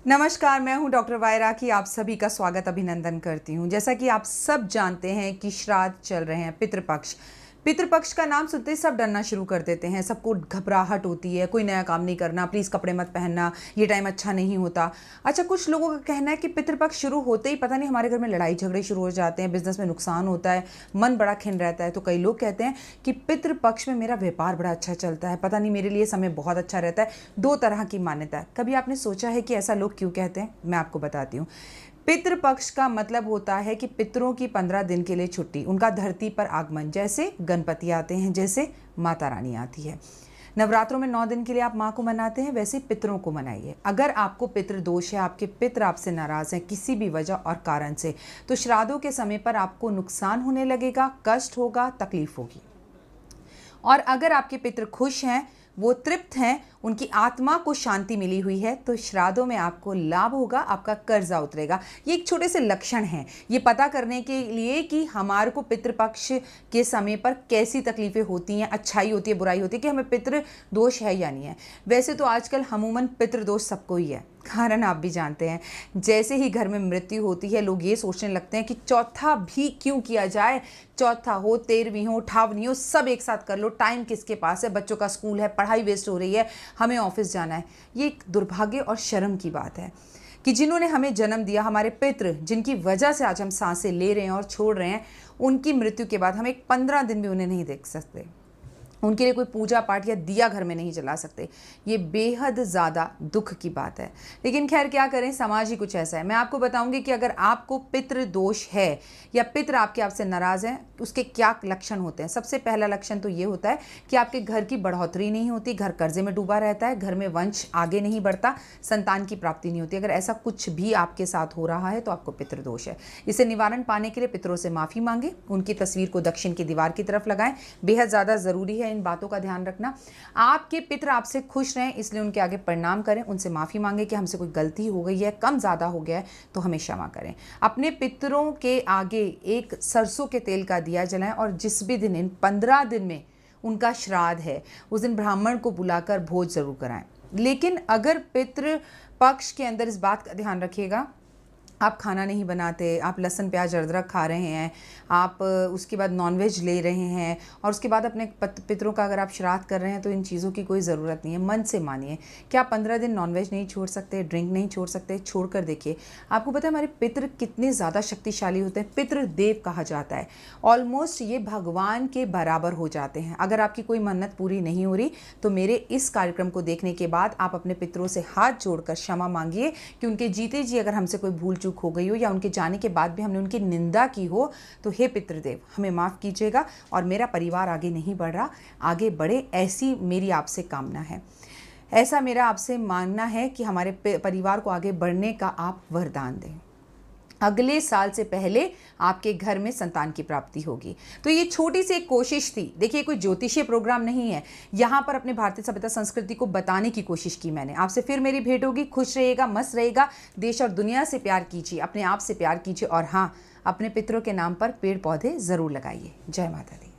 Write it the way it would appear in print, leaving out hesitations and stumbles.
नमस्कार, मैं हूं डॉक्टर वायरा की आप सभी का स्वागत अभिनंदन करती हूं। जैसा कि आप सब जानते हैं कि श्राद्ध चल रहे हैं, पितृपक्ष। पितृपक्ष का नाम सुनते ही सब डरना शुरू कर देते हैं, सबको घबराहट होती है, कोई नया काम नहीं करना, प्लीज़ कपड़े मत पहनना, ये टाइम अच्छा नहीं होता। अच्छा, कुछ लोगों का कहना है कि पितृपक्ष शुरू होते ही पता नहीं हमारे घर में लड़ाई झगड़े शुरू हो जाते हैं, बिजनेस में नुकसान होता है, मन बड़ा खिन्न रहता है। तो कई लोग कहते हैं कि पितृपक्ष में मेरा व्यापार बड़ा अच्छा चलता है, पता नहीं मेरे लिए समय बहुत अच्छा रहता है। दो तरह की मान्यता है। कभी आपने सोचा है कि ऐसा लोग क्यों कहते हैं? मैं आपको बताती हूँ। पितृपक्ष का मतलब होता है कि पितरों की 15 दिन के लिए छुट्टी, उनका धरती पर आगमन। जैसे गणपति आते हैं, जैसे माता रानी आती है। नवरात्रों में 9 दिन के लिए आप माँ को मनाते हैं, वैसे पितरों को मनाइए। अगर आपको पितृदोष है, आपके पितर आपसे नाराज हैं किसी भी वजह और कारण से, तो श्राद्धों के समय पर आपको नुकसान होने लगेगा, कष्ट होगा, तकलीफ होगी। और अगर आपके पितर खुश हैं, वो तृप्त हैं, उनकी आत्मा को शांति मिली हुई है, तो श्राद्धों में आपको लाभ होगा, आपका कर्जा उतरेगा। ये एक छोटे से लक्षण हैं, ये पता करने के लिए कि हमारे को पितृपक्ष के समय पर कैसी तकलीफ़ें होती हैं, अच्छाई होती है, बुराई होती है, कि हमें पितृ दोष है या नहीं है। वैसे तो आजकल अमूमन पितृदोष सबको ही है, कारण आप भी जानते हैं। जैसे ही घर में मृत्यु होती है, लोग ये सोचने लगते हैं कि चौथा भी क्यों किया जाए, चौथा हो, 13वीं हो, 18वीं हो, सब एक साथ कर लो, टाइम किसके पास है, बच्चों का स्कूल है, पढ़ाई वेस्ट हो रही है, हमें ऑफिस जाना है। ये एक दुर्भाग्य और शर्म की बात है कि जिन्होंने हमें जन्म दिया, हमारे पितृ, जिनकी वजह से आज हम सांसें ले रहे हैं और छोड़ रहे हैं, उनकी मृत्यु के बाद हम एक 15 दिन भी उन्हें नहीं देख सकते, उनके लिए कोई पूजा पाठ या दिया घर में नहीं जला सकते। ये बेहद ज़्यादा दुख की बात है। लेकिन खैर क्या करें, समाज ही कुछ ऐसा है। मैं आपको बताऊंगी कि अगर आपको पितृ दोष है या पितृ आपसे नाराज़ हैं, उसके क्या लक्षण होते हैं। सबसे पहला लक्षण तो ये होता है कि आपके घर की बढ़ोतरी नहीं होती, घर कर्जे में डूबा रहता है, घर में वंश आगे नहीं बढ़ता, संतान की प्राप्ति नहीं होती। अगर ऐसा कुछ भी आपके साथ हो रहा है तो आपको पितृ दोष है। इसे निवारण पाने के लिए पितरों से माफ़ी मांगे, उनकी तस्वीर को दक्षिण की दीवार की तरफ लगाएं। बेहद ज़्यादा ज़रूरी है इन बातों का ध्यान रखना। आपके पितर आपसे खुश रहें, इसलिए उनके आगे प्रणाम करें, उनसे माफ़ी मांगे कि हमसे कोई गलती हो गई है, कम ज़्यादा हो गया है तो हमें क्षमा करें। अपने पितरों के आगे एक सरसों के तेल का दिया जलाएं और जिस भी दिन इन 15 दिन में उनका श्राद्ध है, उस दिन ब्राह्मण को बुलाकर भोज जरूर कराएं। लेकिन अगर पितृ पक्ष के अंदर इस बात का ध्यान रखिएगा, आप खाना नहीं बनाते, आप लहसुन प्याज अदरक खा रहे हैं, आप उसके बाद नॉनवेज ले रहे हैं और उसके बाद अपने पितरों का अगर आप श्राद्ध कर रहे हैं, तो इन चीज़ों की कोई ज़रूरत नहीं है। मन से मानिए। क्या 15 दिन नॉनवेज नहीं छोड़ सकते, ड्रिंक नहीं छोड़ सकते? छोड़ कर देखिए। आपको पता है हमारे पितर कितने ज़्यादा शक्तिशाली होते हैं। पितृदेव कहा जाता है, ऑलमोस्ट ये भगवान के बराबर हो जाते हैं। अगर आपकी कोई मन्नत पूरी नहीं हो रही, तो मेरे इस कार्यक्रम को देखने के बाद आप अपने पितरों से हाथ जोड़कर क्षमा मांगिए कि उनके जीते जी अगर हमसे कोई भूल हो गई हो या उनके जाने के बाद भी हमने उनकी निंदा की हो, तो हे पितृदेव, हमें माफ़ कीजिएगा और मेरा परिवार आगे नहीं बढ़ रहा, आगे बढ़े, ऐसी मेरी आपसे कामना है। ऐसा मेरा आपसे मानना है कि हमारे परिवार को आगे बढ़ने का आप वरदान दें। अगले साल से पहले आपके घर में संतान की प्राप्ति होगी। तो ये छोटी सी एक कोशिश थी। देखिए, कोई ज्योतिषीय प्रोग्राम नहीं है, यहाँ पर अपने भारतीय सभ्यता संस्कृति को बताने की कोशिश की मैंने। आपसे फिर मेरी भेंट होगी। खुश रहिएगा, मस्त रहेगा, देश और दुनिया से प्यार कीजिए, अपने आप से प्यार कीजिए और हाँ, अपने पितरों के नाम पर पेड़ पौधे ज़रूर लगाइए। जय माता दी।